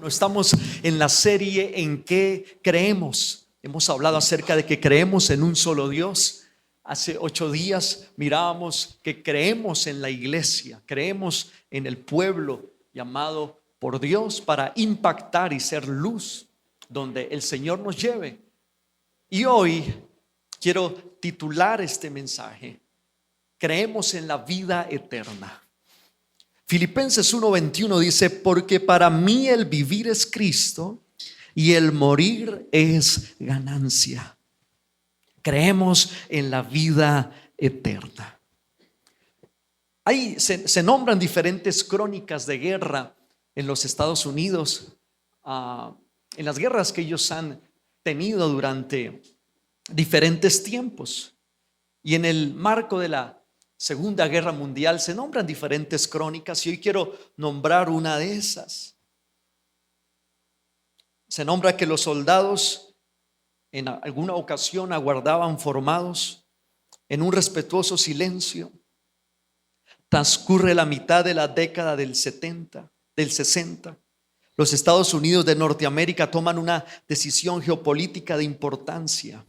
Estamos en la serie ¿En qué creemos? Hemos hablado acerca de que creemos en un solo Dios. Hace 8 días mirábamos que creemos en la iglesia, creemos en el pueblo llamado por Dios para impactar y ser luz donde el Señor nos lleve. Y hoy quiero titular este mensaje: creemos en la vida eterna. Filipenses 1:21 dice: porque para mí el vivir es Cristo y el morir es ganancia. Creemos en la vida eterna. Ahí se nombran diferentes crónicas de guerra en los Estados Unidos, en las guerras que ellos han tenido durante diferentes tiempos. Y en el marco de la Segunda Guerra Mundial se nombran diferentes crónicas, y hoy quiero nombrar una de esas. Se nombra que los soldados en alguna ocasión aguardaban formados en un respetuoso silencio. Transcurre la mitad de la década del 60. Los Estados Unidos de Norteamérica toman una decisión geopolítica de importancia.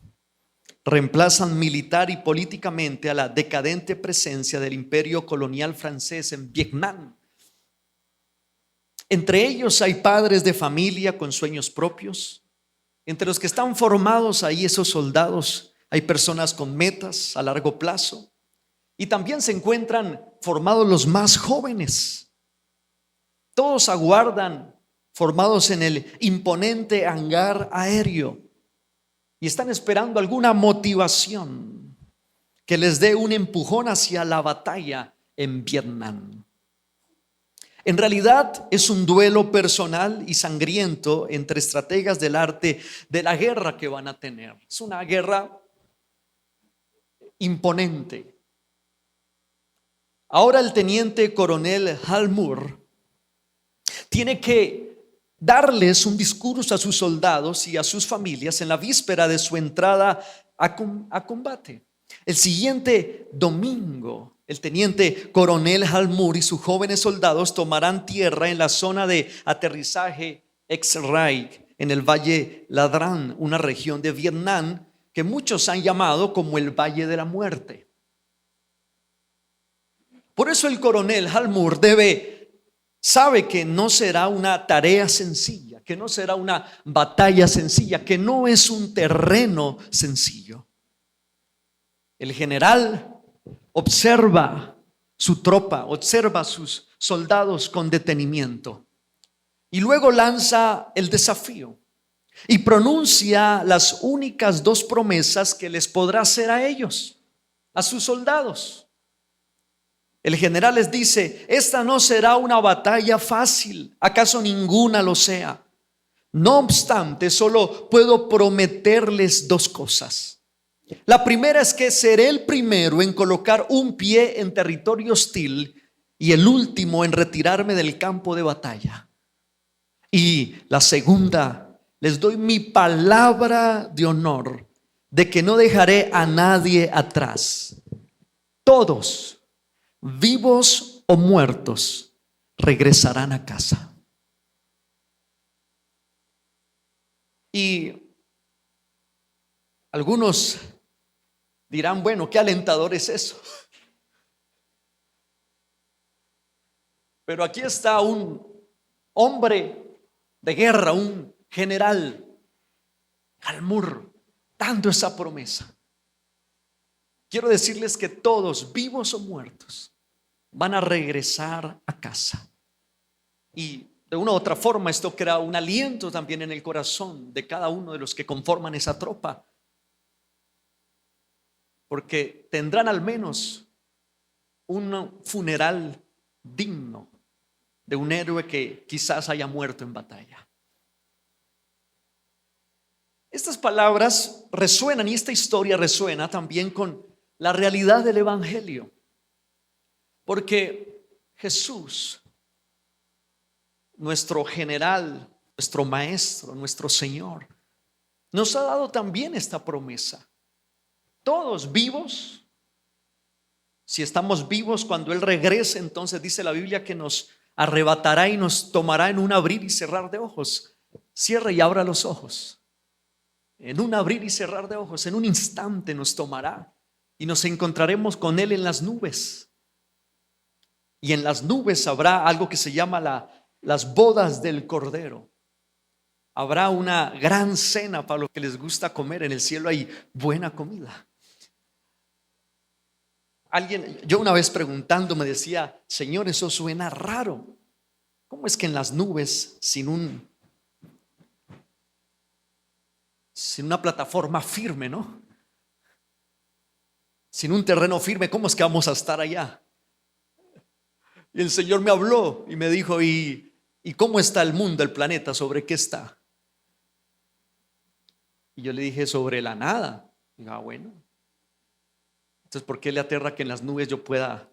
Reemplazan militar y políticamente a la decadente presencia del imperio colonial francés en Vietnam. Entre ellos hay padres de familia con sueños propios. Entre los que están formados ahí, esos soldados, hay personas con metas a largo plazo. Y también se encuentran formados los más jóvenes. Todos aguardan, formados en el imponente hangar aéreo, y están esperando alguna motivación que les dé un empujón hacia la batalla en Vietnam. En realidad es un duelo personal y sangriento entre estrategas del arte de la guerra que van a tener. Es una guerra imponente. Ahora el teniente coronel Hal Moore tiene que darles un discurso a sus soldados y a sus familias en la víspera de su entrada a combate. El siguiente domingo, el teniente coronel Hal Moore y sus jóvenes soldados tomarán tierra en la zona de aterrizaje X-Ray en el Valle Ladrán, una región de Vietnam que muchos han llamado como el Valle de la Muerte. Por eso el coronel Hal Moore sabe que no será una tarea sencilla, que no será una batalla sencilla, que no es un terreno sencillo. El general observa su tropa, observa a sus soldados con detenimiento, y luego lanza el desafío y pronuncia las únicas 2 promesas que les podrá hacer a ellos, a sus soldados. El general les dice: esta no será una batalla fácil, acaso ninguna lo sea. No obstante, solo puedo prometerles 2 cosas. La primera es que seré el primero en colocar un pie en territorio hostil y el último en retirarme del campo de batalla. Y la segunda, les doy mi palabra de honor de que no dejaré a nadie atrás. Todos, vivos o muertos, regresarán a casa. Y algunos dirán: bueno, qué alentador es eso. Pero aquí está un hombre de guerra, un general, Hal Moore, dando esa promesa. Quiero decirles que todos, vivos o muertos, van a regresar a casa. Y de una u otra forma esto crea un aliento también en el corazón de cada uno de los que conforman esa tropa, porque tendrán al menos un funeral digno de un héroe que quizás haya muerto en batalla. Estas palabras resuenan, y esta historia resuena también con la realidad del evangelio, porque Jesús, nuestro general, nuestro maestro, nuestro Señor, nos ha dado también esta promesa: todos, vivos Si estamos vivos cuando Él regrese, entonces dice la Biblia que nos arrebatará y nos tomará en un abrir y cerrar de ojos. Cierre y abra los ojos. En un abrir y cerrar de ojos, en un instante nos tomará y nos encontraremos con Él en las nubes. Y en las nubes habrá algo que se llama las bodas del Cordero. Habrá una gran cena para los que les gusta comer. En el cielo hay buena comida. Yo una vez preguntando me decía: Señor, eso suena raro. ¿Cómo es que en las nubes, sin una plataforma firme, ¿no? Sin un terreno firme, ¿cómo es que vamos a estar allá? Y el Señor me habló y me dijo: ¿Y cómo está el mundo, el planeta? ¿Sobre qué está? Y yo le dije: sobre la nada. Y digo: bueno. Entonces, ¿por qué le aterra que en las nubes yo pueda?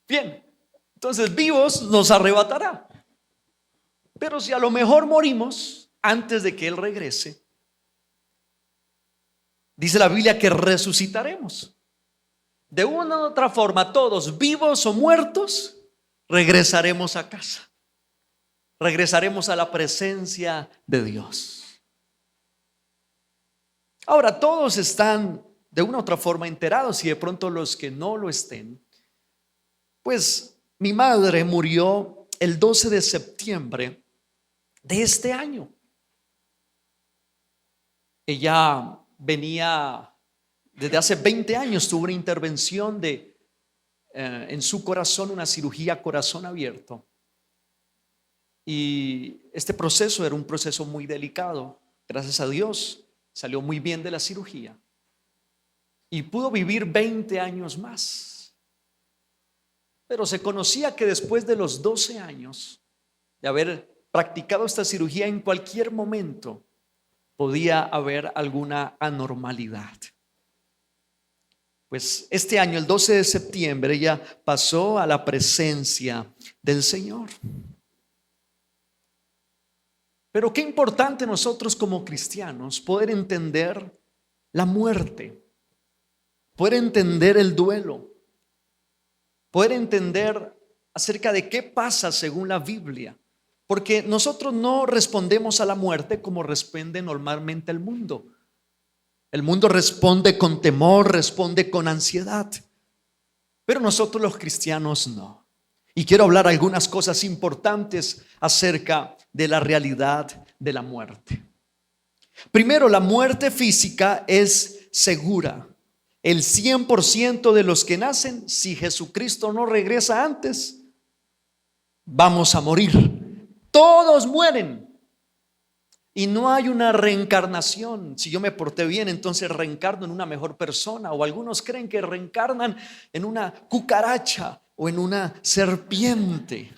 Bien, entonces vivos nos arrebatará. Pero si a lo mejor morimos antes de que Él regrese, dice la Biblia que resucitaremos. De una u otra forma, todos, vivos o muertos, regresaremos a casa. Regresaremos a la presencia de Dios. Ahora, todos están de una u otra forma enterados, y de pronto los que no lo estén, pues mi madre murió el 12 de septiembre de este año. Ella venía desde hace 20 años, tuvo una intervención en su corazón, una cirugía corazón abierto. Y este proceso era un proceso muy delicado. Gracias a Dios salió muy bien de la cirugía y pudo vivir 20 años más. Pero se conocía que después de los 12 años de haber practicado esta cirugía, en cualquier momento podía haber alguna anormalidad. Pues este año, el 12 de septiembre, ella pasó a la presencia del Señor. Pero qué importante nosotros como cristianos poder entender la muerte, poder entender el duelo, poder entender acerca de qué pasa según la Biblia. Porque nosotros no respondemos a la muerte como responde normalmente el mundo. El mundo responde con temor, responde con ansiedad. Pero nosotros los cristianos no. Y quiero hablar algunas cosas importantes acerca de la realidad de la muerte. Primero, la muerte física es segura. El 100% de los que nacen, si Jesucristo no regresa antes, vamos a morir. Todos mueren. Y no hay una reencarnación. Si yo me porté bien, entonces reencarno en una mejor persona. O algunos creen que reencarnan en una cucaracha o en una serpiente.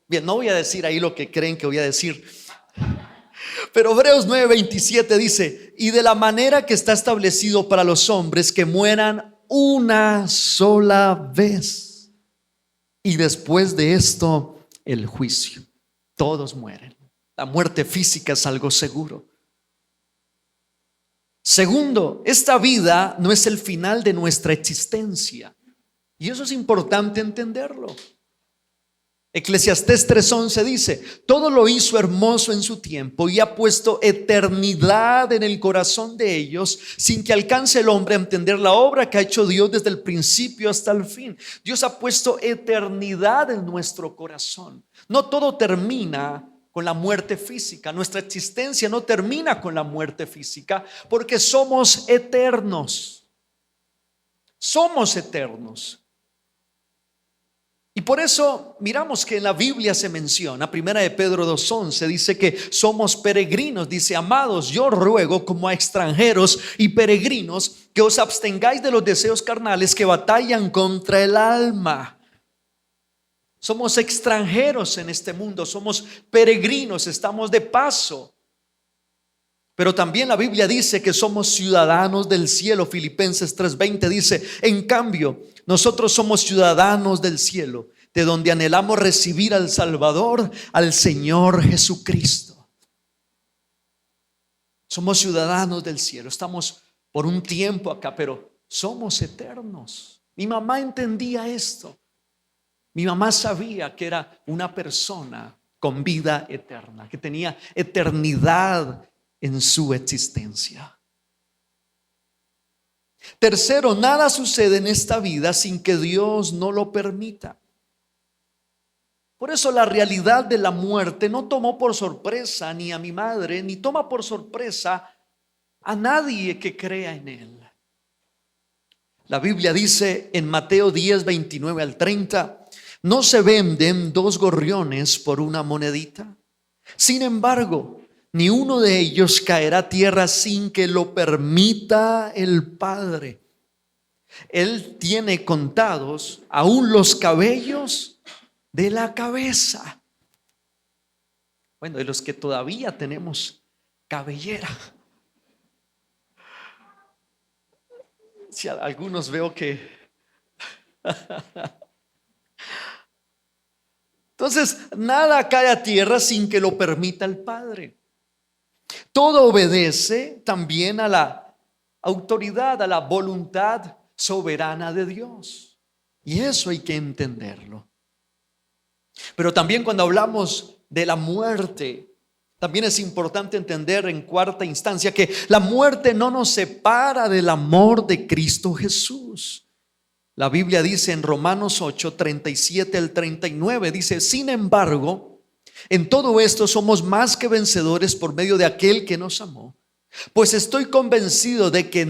Bien, no voy a decir ahí lo que creen que voy a decir. Pero Hebreos 9:27 dice: y de la manera que está establecido para los hombres que mueran una sola vez, y después de esto el juicio. Todos mueren. La muerte física es algo seguro. Segundo, esta vida no es el final de nuestra existencia. Y eso es importante entenderlo. Eclesiastés 3:11 dice: todo lo hizo hermoso en su tiempo y ha puesto eternidad en el corazón de ellos, sin que alcance el hombre a entender la obra que ha hecho Dios desde el principio hasta el fin. Dios ha puesto eternidad en nuestro corazón. No todo termina con la muerte física. Nuestra existencia no termina con la muerte física, porque somos eternos. Somos eternos. Y por eso miramos que en la Biblia se menciona, primera de Pedro 2:11, dice que somos peregrinos. Dice: amados, yo ruego como a extranjeros y peregrinos que os abstengáis de los deseos carnales que batallan contra el alma. Somos extranjeros en este mundo, somos peregrinos, estamos de paso. Pero también la Biblia dice que somos ciudadanos del cielo. Filipenses 3:20 dice: en cambio, nosotros somos ciudadanos del cielo, de donde anhelamos recibir al Salvador, al Señor Jesucristo. Somos ciudadanos del cielo. Estamos por un tiempo acá, pero somos eternos. Mi mamá entendía esto. Mi mamá sabía que era una persona con vida eterna, que tenía eternidad en su existencia. Tercero, nada sucede en esta vida sin que Dios no lo permita. Por eso la realidad de la muerte no tomó por sorpresa ni a mi madre, ni toma por sorpresa a nadie que crea en Él. La Biblia dice en Mateo 10, 29 al 30, no se venden dos gorriones por una monedita. Sin embargo, ni uno de ellos caerá a tierra sin que lo permita el Padre. Él tiene contados aún los cabellos de la cabeza. Bueno, de los que todavía tenemos cabellera. Si a algunos veo que entonces nada cae a tierra sin que lo permita el Padre. Todo obedece también a la autoridad, a la voluntad soberana de Dios. Y eso hay que entenderlo. Pero también cuando hablamos de la muerte, también es importante entender en cuarta instancia que la muerte no nos separa del amor de Cristo Jesús. La Biblia dice en Romanos 8, 37 al 39, dice, sin embargo, en todo esto somos más que vencedores por medio de aquel que nos amó. Pues estoy convencido de que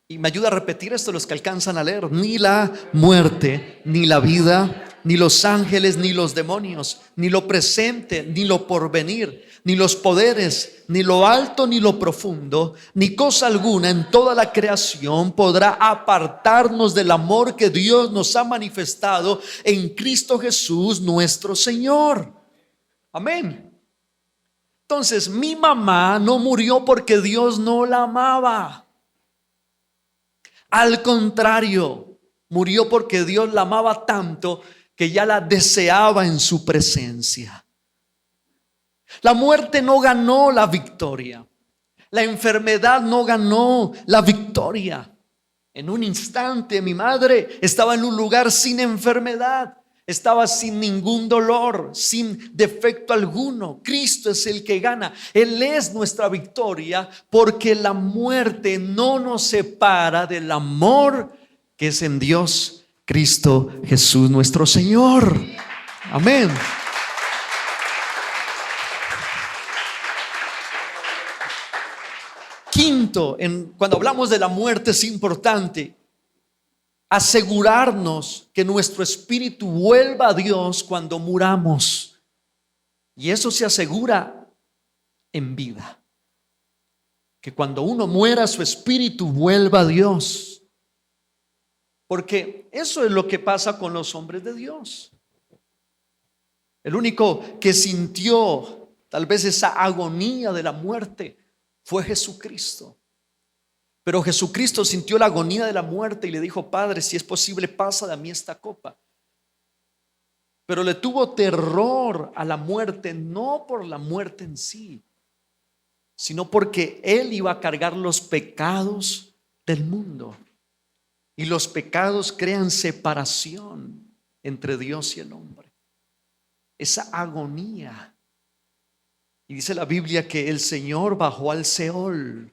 y me ayuda a repetir esto los que alcanzan a leer, ni la muerte, ni la vida, ni los ángeles, ni los demonios, ni lo presente, ni lo porvenir, ni los poderes, ni lo alto, ni lo profundo, ni cosa alguna en toda la creación podrá apartarnos del amor que Dios nos ha manifestado en Cristo Jesús nuestro Señor. Amén. Entonces, mi mamá no murió porque Dios no la amaba. Al contrario, murió porque Dios la amaba tanto que ya la deseaba en su presencia. La muerte no ganó la victoria. La enfermedad no ganó la victoria. En un instante mi madre estaba en un lugar sin enfermedad. Estaba sin ningún dolor, sin defecto alguno. Cristo es el que gana. Él es nuestra victoria porque la muerte no nos separa del amor que es en Dios, Cristo Jesús nuestro Señor. Amén. Quinto, cuando hablamos de la muerte es importante asegurarnos que nuestro espíritu vuelva a Dios cuando muramos. Y eso se asegura en vida. Que cuando uno muera, su espíritu vuelva a Dios. Porque eso es lo que pasa con los hombres de Dios. El único que sintió tal vez esa agonía de la muerte fue Jesucristo. Pero Jesucristo sintió la agonía de la muerte y le dijo: Padre, si es posible, pasa de mí esta copa. Pero le tuvo terror a la muerte, no por la muerte en sí, sino porque Él iba a cargar los pecados del mundo. Y los pecados crean separación entre Dios y el hombre. Esa agonía. Y dice la Biblia que el Señor bajó al Seol.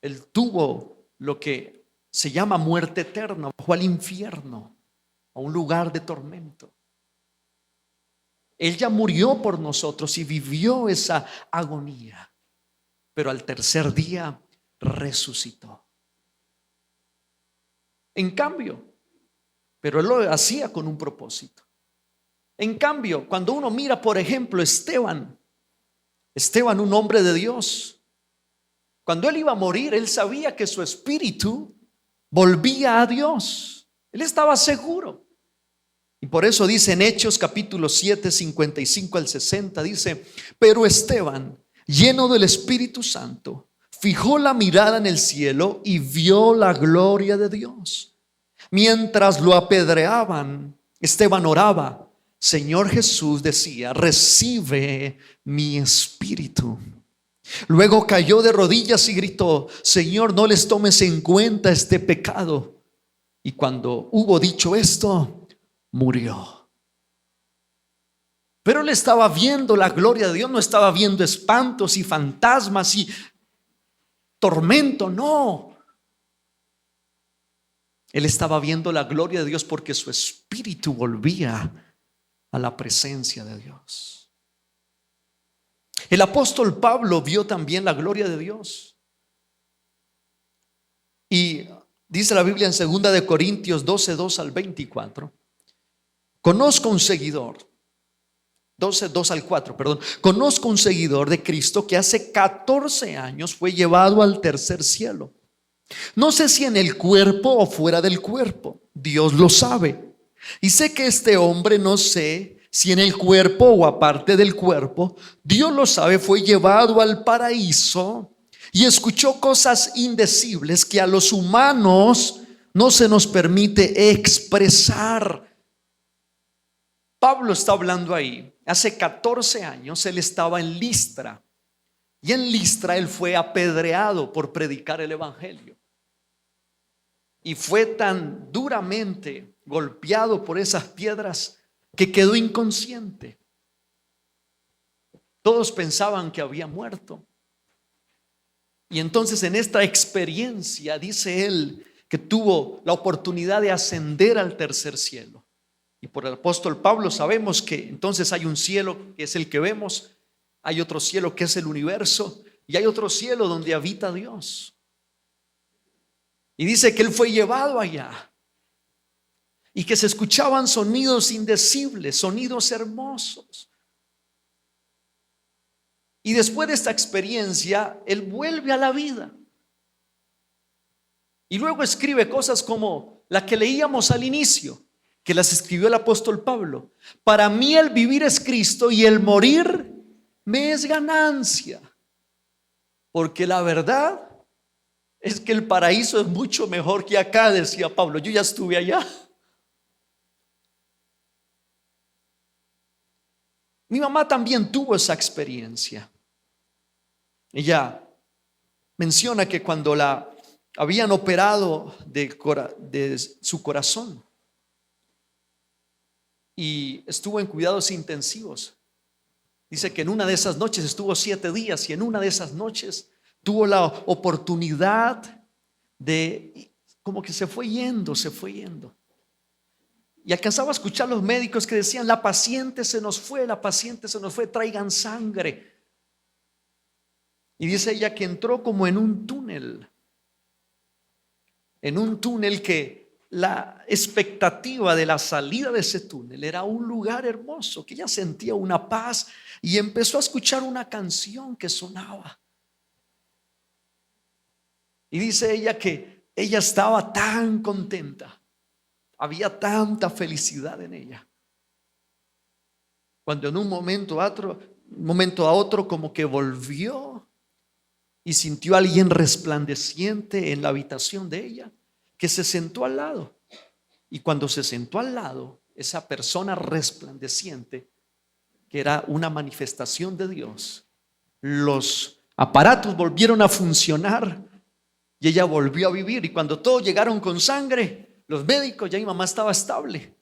Él tuvo lo que se llama muerte eterna, bajó al infierno, a un lugar de tormento. Él ya murió por nosotros y vivió esa agonía, pero al tercer día resucitó. En cambio, pero Él lo hacía con un propósito. En cambio, cuando uno mira, por ejemplo, Esteban, un hombre de Dios, cuando él iba a morir, él sabía que su espíritu volvía a Dios. Él estaba seguro. Y por eso dice en Hechos capítulo 7, 55 al 60, dice: pero Esteban, lleno del Espíritu Santo, fijó la mirada en el cielo y vio la gloria de Dios. Mientras lo apedreaban, Esteban oraba: Señor Jesús, decía, recibe mi espíritu. Luego cayó de rodillas y gritó: Señor, no les tomes en cuenta este pecado. Y cuando hubo dicho esto, murió. Pero él estaba viendo la gloria de Dios, no estaba viendo espantos y fantasmas y tormento, no. Él estaba viendo la gloria de Dios porque su espíritu volvía a la presencia de Dios. El apóstol Pablo vio también la gloria de Dios. Y dice la Biblia en 2 de Corintios 12, 2 al 24. Conozco un seguidor, 12, 2 al 4, perdón. Conozco un seguidor de Cristo que hace 14 años fue llevado al tercer cielo. No sé si en el cuerpo o fuera del cuerpo, Dios lo sabe. Y sé que este hombre, no sé si en el cuerpo o aparte del cuerpo, Dios lo sabe, fue llevado al paraíso y escuchó cosas indecibles que a los humanos no se nos permite expresar. Pablo está hablando ahí. Hace 14 años él estaba en Listra. Y en Listra él fue apedreado por predicar el evangelio. Y fue tan duramente golpeado por esas piedras que quedó inconsciente. Todos pensaban que había muerto. Y entonces en esta experiencia dice él que tuvo la oportunidad de ascender al tercer cielo. Y por el apóstol Pablo sabemos que entonces hay un cielo que es el que vemos, hay otro cielo que es el universo y hay otro cielo donde habita Dios. Y dice que él fue llevado allá y que se escuchaban sonidos indecibles, sonidos hermosos. Y después de esta experiencia, él vuelve a la vida. Y luego escribe cosas como la que leíamos al inicio, que las escribió el apóstol Pablo. Para mí el vivir es Cristo y el morir me es ganancia. Porque la verdad es que el paraíso es mucho mejor que acá, decía Pablo. Yo ya estuve allá. Mi mamá también tuvo esa experiencia. Ella menciona que cuando la habían operado de su corazón y estuvo en cuidados intensivos, dice que en una de esas noches estuvo 7 días y en una de esas noches tuvo la oportunidad de, como que se fue yendo. Y alcanzaba a escuchar los médicos que decían: la paciente se nos fue, traigan sangre. Y dice ella que entró como en un túnel que la expectativa de la salida de ese túnel era un lugar hermoso, que ella sentía una paz y empezó a escuchar una canción que sonaba. Y dice ella que ella estaba tan contenta, había tanta felicidad en ella, cuando en un momento a otro como que volvió y sintió a alguien resplandeciente en la habitación de ella, que se sentó al lado. Y cuando se sentó al lado, esa persona resplandeciente, que era una manifestación de Dios, los aparatos volvieron a funcionar y ella volvió a vivir. Y cuando todos llegaron con sangre, los médicos, ya mi mamá estaba estable.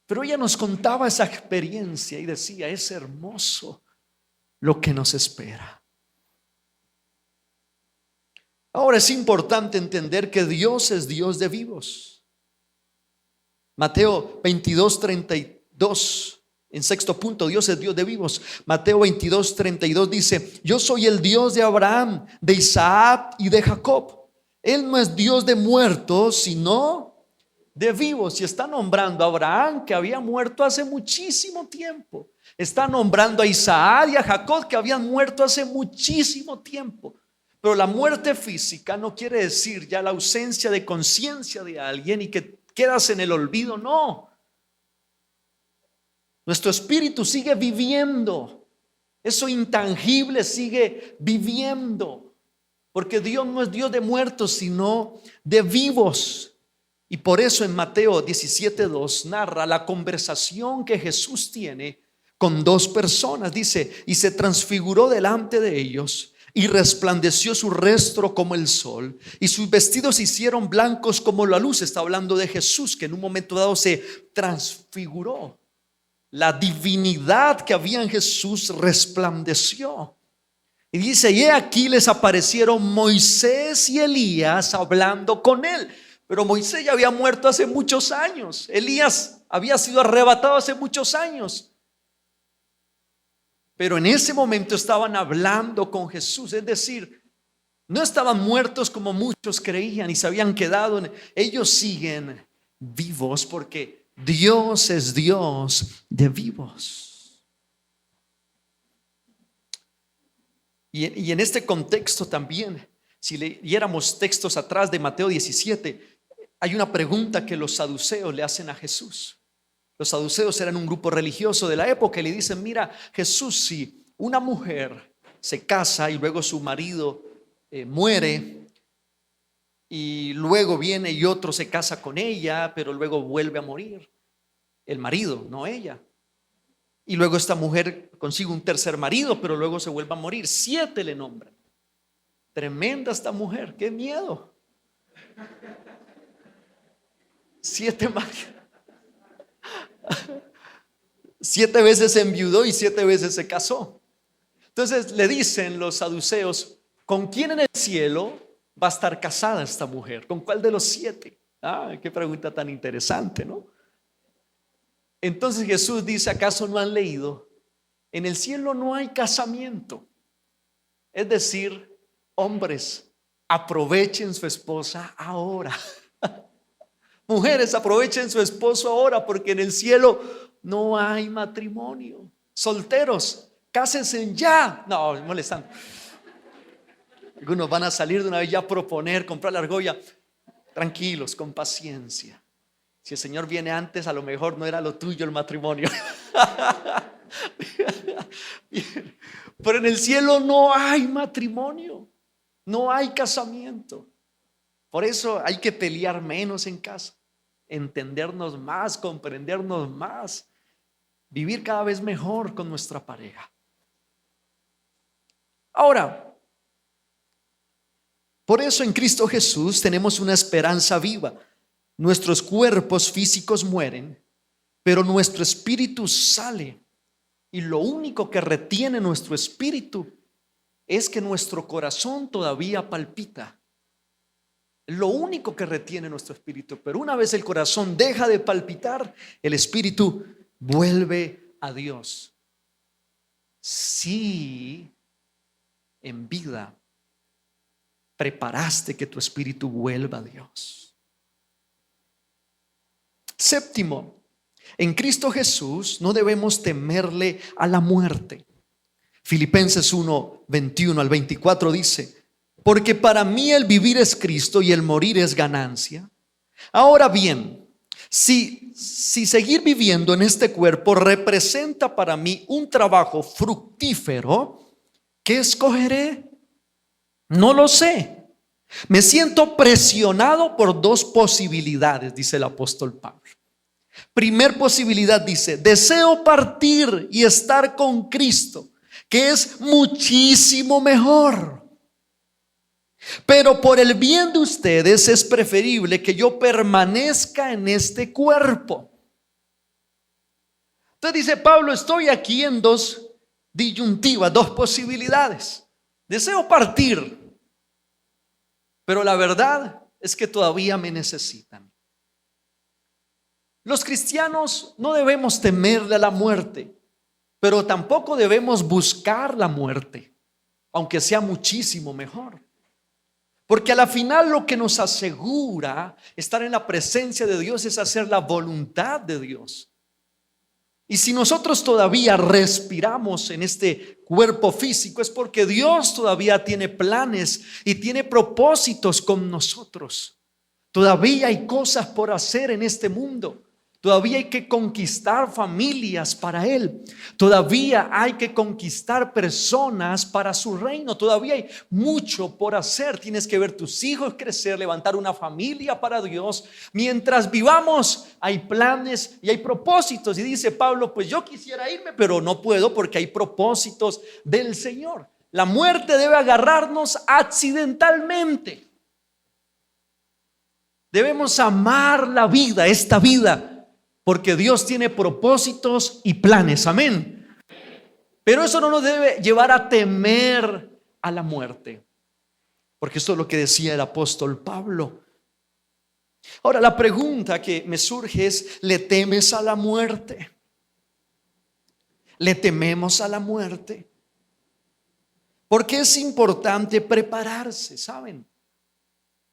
Pero ella nos contaba esa experiencia y decía: es hermoso lo que nos espera. Ahora es importante entender que Dios es Dios de vivos. Mateo 22, 32, en sexto punto, Dios es Dios de vivos. Mateo 22, 32 dice: yo soy el Dios de Abraham, de Isaac y de Jacob. Él no es Dios de muertos, sino de vivos. Y está nombrando a Abraham, que había muerto hace muchísimo tiempo. Está nombrando a Isaac y a Jacob, que habían muerto hace muchísimo tiempo. Pero la muerte física no quiere decir ya la ausencia de conciencia de alguien y que quedas en el olvido. No, nuestro espíritu sigue viviendo. Eso intangible sigue viviendo, porque Dios no es Dios de muertos, sino de vivos. Y por eso en Mateo 17:2 narra la conversación que Jesús tiene con 2 personas, dice, y se transfiguró delante de ellos, y resplandeció su rostro como el sol, y sus vestidos se hicieron blancos como la luz. Está hablando de Jesús, que en un momento dado se transfiguró. La divinidad que había en Jesús resplandeció. Y dice, y aquí les aparecieron Moisés y Elías hablando con él. Pero Moisés ya había muerto hace muchos años. Elías había sido arrebatado hace muchos años. Pero en ese momento estaban hablando con Jesús. Es decir, no estaban muertos como muchos creían y se habían quedado. Ellos siguen vivos porque Dios es Dios de vivos. Y en este contexto también, si leyéramos textos atrás de Mateo 17, hay una pregunta que los saduceos le hacen a Jesús. Los saduceos eran un grupo religioso de la época y le dicen, mira, Jesús, si una mujer se casa y luego su marido muere y luego viene y otro se casa con ella, pero luego vuelve a morir, el marido, no ella. Y luego esta mujer consigue un tercer marido, pero luego se vuelve a morir. 7 le nombran. Tremenda esta mujer, qué miedo. 7 maridos. 7 veces se enviudó y 7 veces se casó. Entonces le dicen los saduceos, ¿con quién en el cielo va a estar casada esta mujer? ¿Con cuál de los 7? Qué pregunta tan interesante, ¿no? Entonces Jesús dice, ¿acaso no han leído? En el cielo no hay casamiento. Es decir, hombres, aprovechen su esposa ahora. Mujeres, aprovechen su esposo ahora, porque en el cielo no hay matrimonio. Solteros, cásense ya. No, molestando. Algunos van a salir de una vez ya a proponer, comprar la argolla. Tranquilos, con paciencia. Si el Señor viene antes, a lo mejor no era lo tuyo el matrimonio. Pero en el cielo no hay matrimonio, no hay casamiento. Por eso hay que pelear menos en casa, entendernos más, comprendernos más, vivir cada vez mejor con nuestra pareja. Ahora, por eso en Cristo Jesús tenemos una esperanza viva. Nuestros cuerpos físicos mueren, pero nuestro espíritu sale. Y lo único que retiene nuestro espíritu es que nuestro corazón todavía palpita. Lo único que retiene nuestro espíritu. Pero una vez el corazón deja de palpitar, el espíritu vuelve a Dios. Si en vida preparaste que tu espíritu vuelva a Dios. Séptimo, en Cristo Jesús no debemos temerle a la muerte. Filipenses 1, 21 al 24 dice: porque para mí el vivir es Cristo y el morir es ganancia. Ahora bien, si seguir viviendo en este cuerpo representa para mí un trabajo fructífero, ¿qué escogeré? No lo sé. Me siento presionado por 2 posibilidades, dice el apóstol Pablo. Primer posibilidad dice: deseo partir y estar con Cristo, que es muchísimo mejor. Pero por el bien de ustedes es preferible que yo permanezca en este cuerpo. Entonces dice Pablo, estoy aquí en 2 disyuntivas, 2 posibilidades. Deseo partir, pero la verdad es que todavía me necesitan. Los cristianos no debemos temerle a la muerte, pero tampoco debemos buscar la muerte, aunque sea muchísimo mejor. Porque a la final lo que nos asegura estar en la presencia de Dios es hacer la voluntad de Dios. Y si nosotros todavía respiramos en este cuerpo físico, es porque Dios todavía tiene planes y tiene propósitos con nosotros. Todavía hay cosas por hacer en este mundo. Todavía hay que conquistar familias para Él. Todavía hay que conquistar personas para su reino. Todavía hay mucho por hacer. Tienes que ver tus hijos crecer, levantar una familia para Dios. Mientras vivamos, hay planes y hay propósitos. Y dice Pablo, pues yo quisiera irme, pero no puedo porque hay propósitos del Señor. La muerte debe agarrarnos accidentalmente. Debemos amar la vida, esta vida, porque Dios tiene propósitos y planes, amén. Pero eso no nos debe llevar a temer a la muerte, porque esto es lo que decía el apóstol Pablo. Ahora, la pregunta que me surge es: ¿le temes a la muerte? ¿Le tememos a la muerte? Porque es importante prepararse, ¿saben?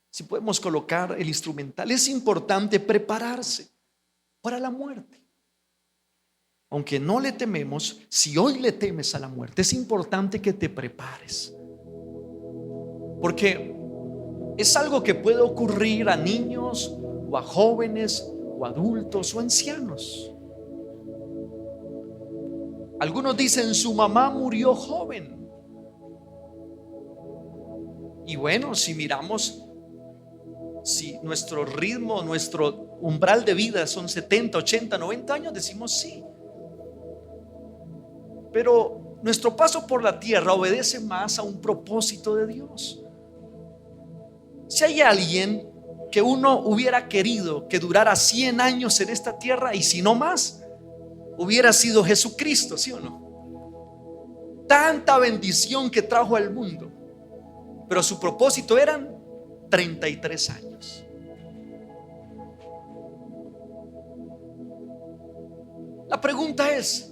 Si podemos colocar el instrumental, es importante prepararse para la muerte. Aunque no le tememos, si hoy le temes a la muerte, es importante que te prepares, porque es algo que puede ocurrir a niños o a jóvenes o adultos o ancianos. Algunos dicen: su mamá murió joven. Y bueno, si miramos, si nuestro ritmo, nuestro umbral de vida son 70, 80, 90 años, decimos sí. Pero nuestro paso por la tierra obedece más a un propósito de Dios. Si hay alguien que uno hubiera querido que durara 100 años en esta tierra, y si no más, hubiera sido Jesucristo, ¿sí o no? Tanta bendición que trajo al mundo, pero su propósito eran 33 años. La pregunta es: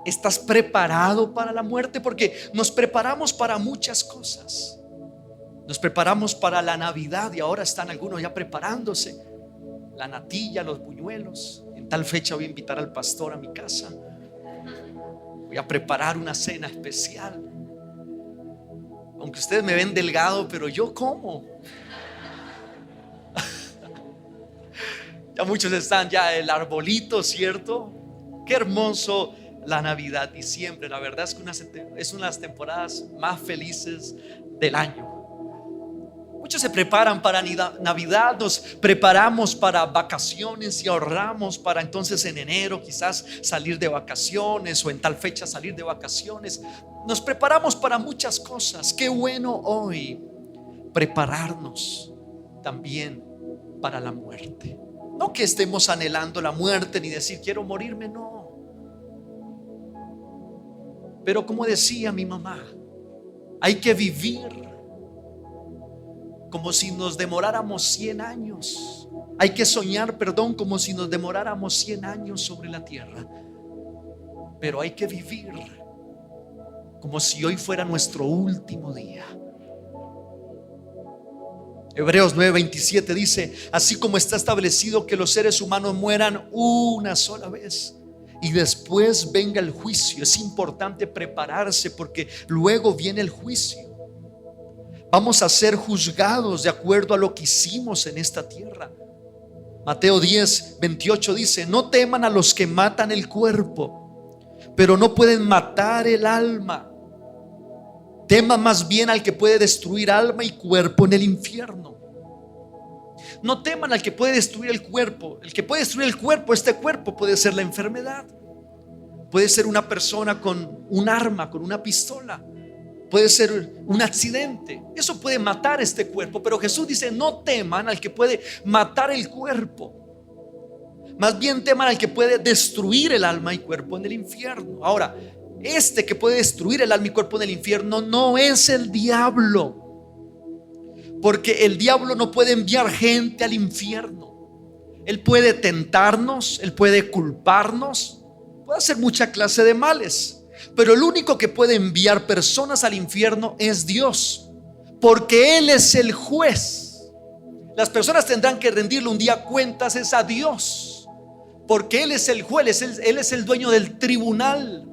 ¿estás preparado para la muerte? Porque nos preparamos para muchas cosas. Nos preparamos para la Navidad, y ahora están algunos ya preparándose. La natilla, los buñuelos. En tal fecha voy a invitar al pastor a mi casa. Voy a preparar una cena especial. Aunque ustedes me ven delgado, pero yo como. Ya muchos están, ya el arbolito, ¿cierto? Qué hermoso la Navidad, diciembre. La verdad es que es una de las temporadas más felices del año. Muchos se preparan para Navidad, nos preparamos para vacaciones y ahorramos para entonces en enero quizás salir de vacaciones, o en tal fecha salir de vacaciones. Nos preparamos para muchas cosas. Qué bueno hoy prepararnos también para la muerte. No que estemos anhelando la muerte ni decir quiero morirme, no. Pero como decía mi mamá, hay que vivir como si nos demoráramos 100 años. Hay que soñar, como si nos demoráramos 100 años sobre la tierra. Pero hay que vivir como si hoy fuera nuestro último día. Hebreos 9:27 dice: así como está establecido que los seres humanos mueran una sola vez y después venga el juicio. Es importante prepararse porque luego viene el juicio. Vamos a ser juzgados de acuerdo a lo que hicimos en esta tierra. Mateo 10:28 dice: no teman a los que matan el cuerpo, pero no pueden matar el alma. Teman más bien al que puede destruir alma y cuerpo en el infierno. No teman al que puede destruir el cuerpo. El que puede destruir el cuerpo, este cuerpo puede ser la enfermedad, puede ser una persona con un arma, con una pistola, puede ser un accidente. Eso puede matar este cuerpo. Pero Jesús dice: no teman al que puede matar el cuerpo, más bien teman al que puede destruir el alma y cuerpo en el infierno. Ahora, este que puede destruir el alma y cuerpo en el infierno no es el diablo, porque el diablo no puede enviar gente al infierno. Él puede tentarnos, él puede culparnos, puede hacer mucha clase de males, pero el único que puede enviar personas al infierno es Dios, porque Él es el juez. Las personas tendrán que rendirle un día cuentas es a Dios, porque Él es el juez, Él es el dueño del tribunal.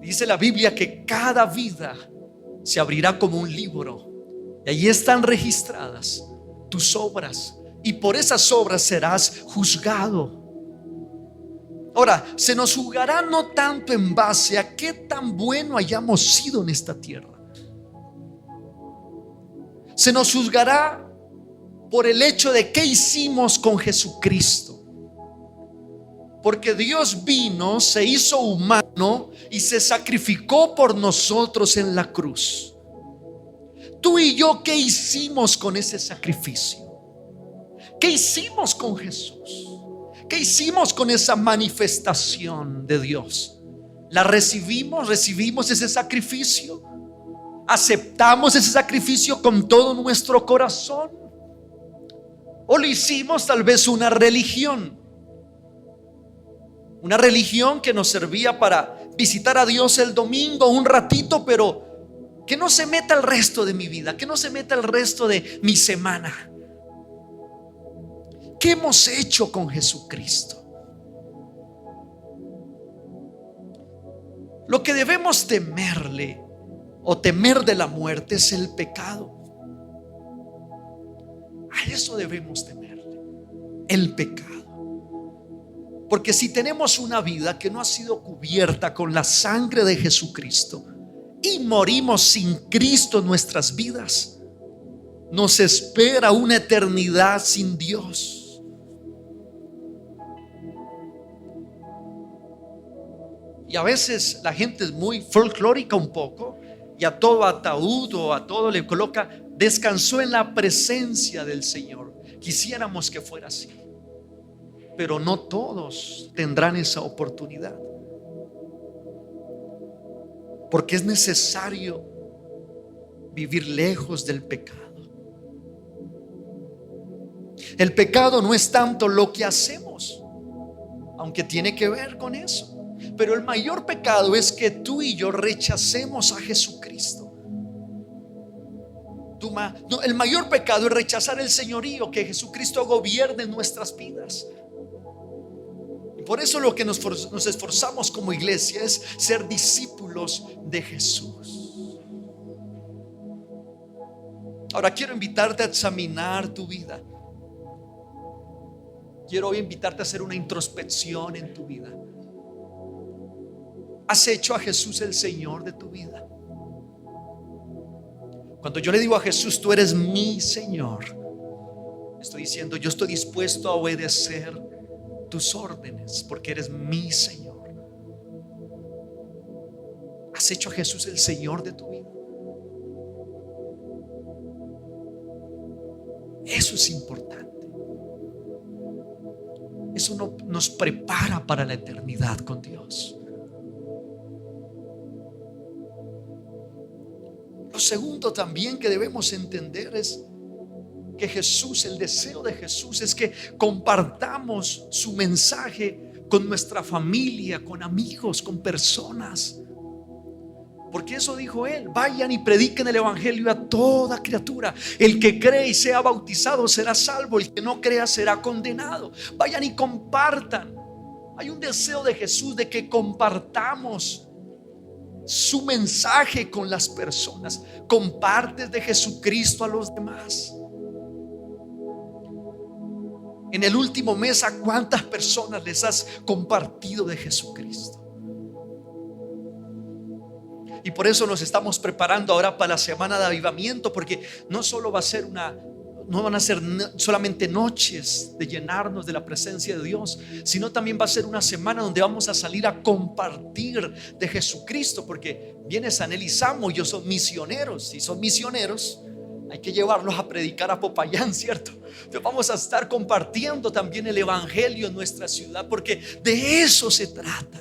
Dice la Biblia que cada vida se abrirá como un libro, y allí están registradas tus obras, y por esas obras serás juzgado. Ahora, se nos juzgará no tanto en base a qué tan bueno hayamos sido en esta tierra. Se nos juzgará por el hecho de qué hicimos con Jesucristo. Porque Dios vino, se hizo humano y se sacrificó por nosotros en la cruz. Tú y yo, ¿qué hicimos con ese sacrificio? ¿Qué hicimos con Jesús? ¿Qué hicimos con esa manifestación de Dios? ¿La recibimos? ¿Recibimos ese sacrificio? ¿Aceptamos ese sacrificio con todo nuestro corazón? ¿O lo hicimos tal vez una religión? Una religión que nos servía para visitar a Dios el domingo un ratito, pero que no se meta el resto de mi vida, que no se meta el resto de mi semana. ¿Qué hemos hecho con Jesucristo? Lo que debemos temerle o temer de la muerte es el pecado. A eso debemos temerle, el pecado. Porque si tenemos una vida que no ha sido cubierta con la sangre de Jesucristo y morimos sin Cristo en nuestras vidas, nos espera una eternidad sin Dios. Y a veces la gente es muy folclórica un poco, y a todo ataúd o a todo le coloca: descansó en la presencia del Señor. Quisiéramos que fuera así, pero no todos tendrán esa oportunidad, porque es necesario vivir lejos del pecado. El pecado no es tanto lo que hacemos, aunque tiene que ver con eso, pero el mayor pecado es que tú y yo rechacemos a Jesucristo. El mayor pecado es rechazar el señorío, que Jesucristo gobierne nuestras vidas. Y por eso lo que nos esforzamos como iglesia es ser discípulos de Jesús. Ahora quiero invitarte a examinar tu vida. Quiero hoy invitarte a hacer una introspección en tu vida. ¿Has hecho a Jesús el Señor de tu vida? Cuando yo le digo a Jesús: tú eres mi Señor, estoy diciendo: yo estoy dispuesto a obedecer tus órdenes porque eres mi Señor. ¿Has hecho a Jesús el Señor de tu vida? Eso es importante. Eso nos prepara para la eternidad con Dios. Lo segundo también que debemos entender es que Jesús, el deseo de Jesús es que compartamos su mensaje con nuestra familia, con amigos, con personas. Porque eso dijo Él: vayan y prediquen el evangelio a toda criatura. El que cree y sea bautizado será salvo, el que no crea será condenado. Vayan y compartan. Hay un deseo de Jesús de que compartamos su mensaje con las personas. Compartes de Jesucristo a los demás. En el último mes, ¿a cuántas personas les has compartido de Jesucristo? Y por eso nos estamos preparando ahora para la semana de avivamiento, porque no solo va a ser no van a ser solamente noches de llenarnos de la presencia de Dios, sino también va a ser una semana donde vamos a salir a compartir de Jesucristo, porque viene Sanel y Samo, ellos son misioneros. Si son misioneros, hay que llevarlos a predicar a Popayán, ¿cierto? Entonces vamos a estar compartiendo también el evangelio en nuestra ciudad, porque de eso se trata.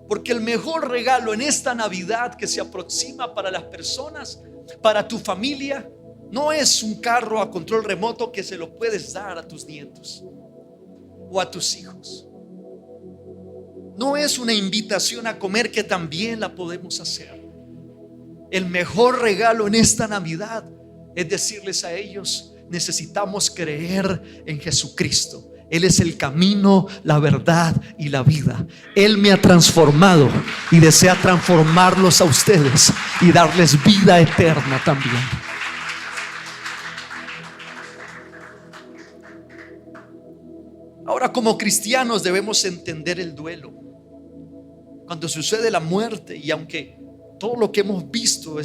Porque el mejor regalo en esta Navidad que se aproxima para las personas, para tu familia, no es un carro a control remoto que se lo puedes dar a tus nietos o a tus hijos. No es una invitación a comer, que también la podemos hacer. El mejor regalo en esta Navidad es decirles a ellos: necesitamos creer en Jesucristo. Él es el camino, la verdad y la vida. Él me ha transformado y desea transformarlos a ustedes y darles vida eterna también. Ahora, como cristianos debemos entender el duelo. Cuando sucede la muerte, y aunque todo lo que hemos visto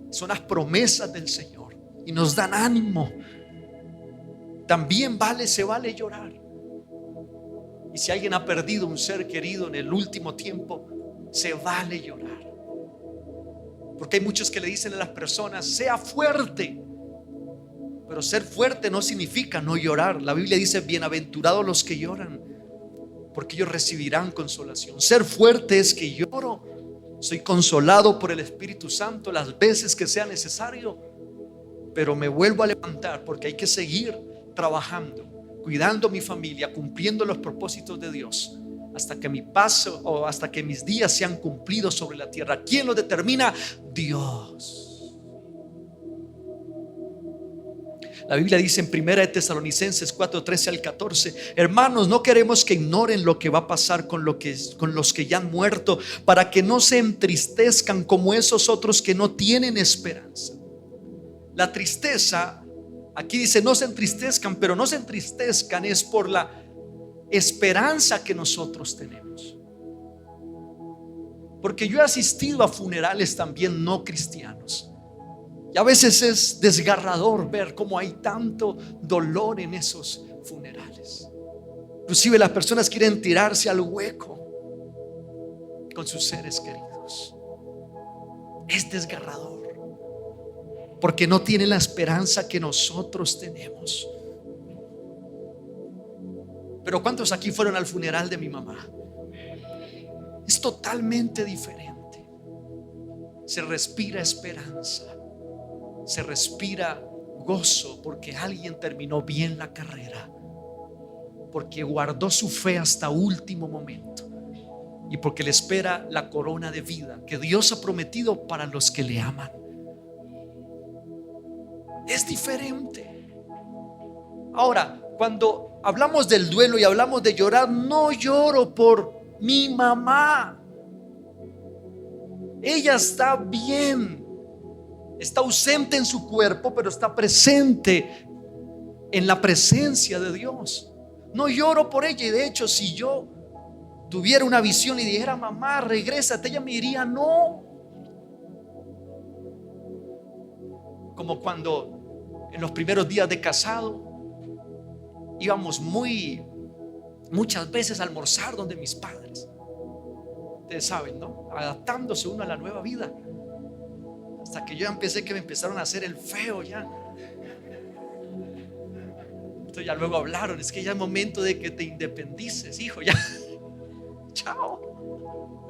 son las promesas del Señor y nos dan ánimo, también se vale llorar. Y si alguien ha perdido un ser querido en el último tiempo, se vale llorar. Porque hay muchos que le dicen a las personas: sea fuerte. Pero ser fuerte no significa no llorar. La Biblia dice: bienaventurados los que lloran, porque ellos recibirán consolación. Ser fuerte es que lloro, soy consolado por el Espíritu Santo las veces que sea necesario, pero me vuelvo a levantar, porque hay que seguir trabajando, cuidando a mi familia, cumpliendo los propósitos de Dios, hasta que mi paso o hasta que mis días sean cumplidos sobre la tierra. ¿Quién lo determina? Dios. La Biblia dice en 1 Tesalonicenses 4:13 al 14: hermanos, no queremos que ignoren lo que va a pasar con los que ya han muerto, para que no se entristezcan como esos otros que no tienen esperanza. La tristeza, aquí dice no se entristezcan, pero no se entristezcan es por la esperanza que nosotros tenemos. Porque yo he asistido a funerales también no cristianos, y a veces es desgarrador ver cómo hay tanto dolor en esos funerales. Inclusive las personas quieren tirarse al hueco con sus seres queridos. Es desgarrador, porque no tienen la esperanza que nosotros tenemos. Pero ¿cuántos aquí fueron al funeral de mi mamá? Es totalmente diferente. Se respira esperanza, se respira gozo, porque alguien terminó bien la carrera, porque guardó su fe hasta último momento, y porque le espera la corona de vida que Dios ha prometido para los que le aman. Es diferente. Ahora, cuando hablamos del duelo y hablamos de llorar, no lloro por mi mamá. Ella está bien, está ausente en su cuerpo, pero está presente en la presencia de Dios. No lloro por ella. Y de hecho, si yo tuviera una visión y dijera: mamá, regrésate, ella me diría: no. Como cuando en los primeros días de casado íbamos muchas veces a almorzar donde mis padres. Ustedes saben, ¿no? Adaptándose uno a la nueva vida. Hasta que yo empecé, que me empezaron a hacer el feo ya. Entonces ya luego hablaron: es que ya es momento de que te independices, hijo, ya. Chao.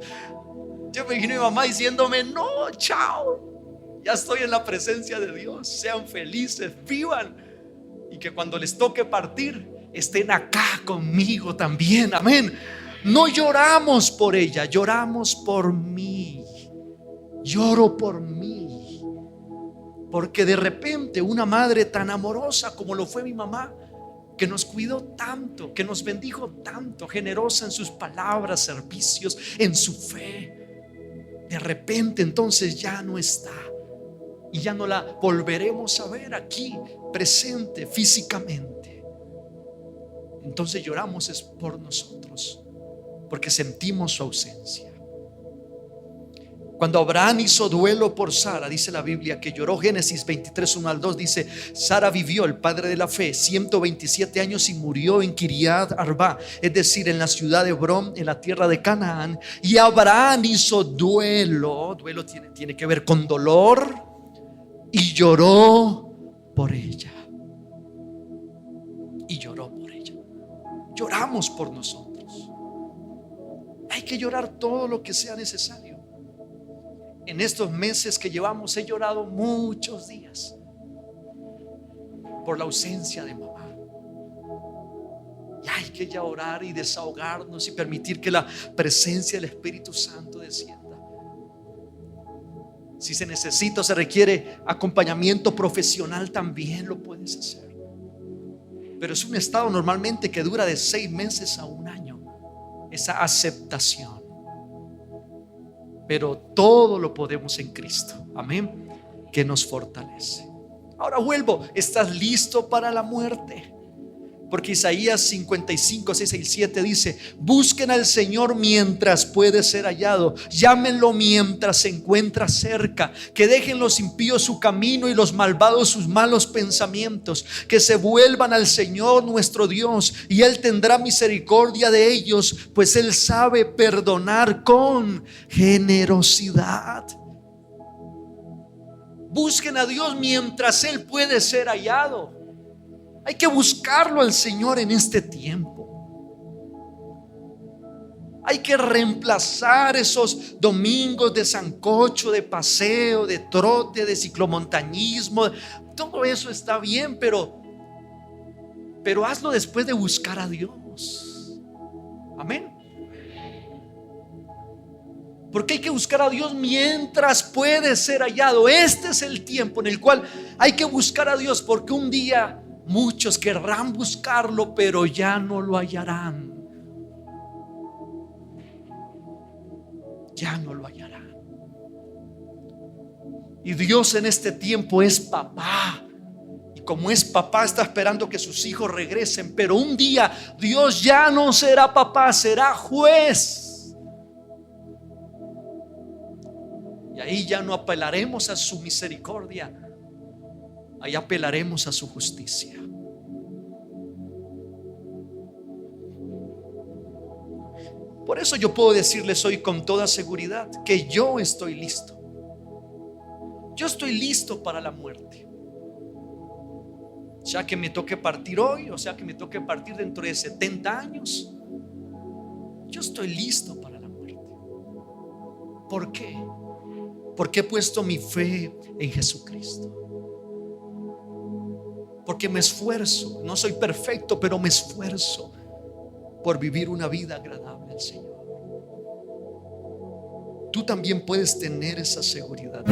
Yo me imagino a mi mamá diciéndome: no, chao. Ya estoy en la presencia de Dios. Sean felices, vivan. Y que cuando les toque partir, estén acá conmigo también. Amén. No lloramos por ella, lloramos por mí. Lloro por mí, porque de repente una madre tan amorosa como lo fue mi mamá, que nos cuidó tanto, que nos bendijo tanto, generosa en sus palabras, servicios, en su fe, de repente entonces ya no está, y ya no la volveremos a ver aquí presente físicamente. Entonces lloramos es por nosotros, porque sentimos su ausencia. Cuando Abraham hizo duelo por Sara, dice la Biblia que lloró. Génesis 23, 1 al 2 dice: Sara vivió, el padre de la fe, 127 años y murió en Kiriat Arba, es decir, en la ciudad de Hebrón, en la tierra de Canaán. Y Abraham hizo duelo. Duelo tiene que ver con dolor, y lloró por ella. Y lloró por ella. Lloramos por nosotros. Hay que llorar todo lo que sea necesario. En estos meses que llevamos he llorado muchos días por la ausencia de mamá. Y hay que ya orar y desahogarnos y permitir que la presencia del Espíritu Santo descienda. Si se necesita o se requiere acompañamiento profesional, también lo puedes hacer. Pero es un estado normalmente que dura de 6 meses a 1 año, esa aceptación. Pero todo lo podemos en Cristo, amén, que nos fortalece. Ahora vuelvo: ¿estás listo para la muerte? Porque Isaías 55, 6 y 7 dice: busquen al Señor mientras puede ser hallado, llámenlo mientras se encuentra cerca. Que dejen los impíos su camino y los malvados sus malos pensamientos. Que se vuelvan al Señor nuestro Dios, y Él tendrá misericordia de ellos, pues Él sabe perdonar con generosidad. Busquen a Dios mientras Él puede ser hallado. Hay que buscarlo al Señor en este tiempo. Hay que reemplazar esos domingos de sancocho, de paseo, de trote, de ciclomontañismo. Todo eso está bien, pero hazlo después de buscar a Dios. Amén. Porque hay que buscar a Dios mientras puede ser hallado. Este es el tiempo en el cual hay que buscar a Dios, porque un día muchos querrán buscarlo, pero ya no lo hallarán. Ya no lo hallarán. Y Dios en este tiempo es papá. Y como es papá, está esperando que sus hijos regresen. Pero un día Dios ya no será papá, será juez. Y ahí ya no apelaremos a su misericordia, ahí apelaremos a su justicia. Por eso yo puedo decirles hoy con toda seguridad que yo estoy listo. Yo estoy listo para la muerte. Sea que me toque partir hoy, o sea que me toque partir dentro de 70 años, yo estoy listo para la muerte. ¿Por qué? Porque he puesto mi fe en Jesucristo. Porque me esfuerzo. No soy perfecto, pero me esfuerzo por vivir una vida agradable al Señor. Tú también puedes tener esa seguridad.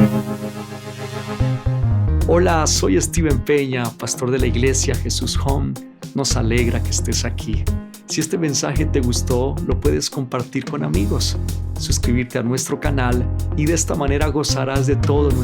Hola, soy Steven Peña, pastor de la iglesia Jesús Home. Nos alegra que estés aquí. Si este mensaje te gustó, lo puedes compartir con amigos, suscribirte a nuestro canal y de esta manera gozarás de todo nuestro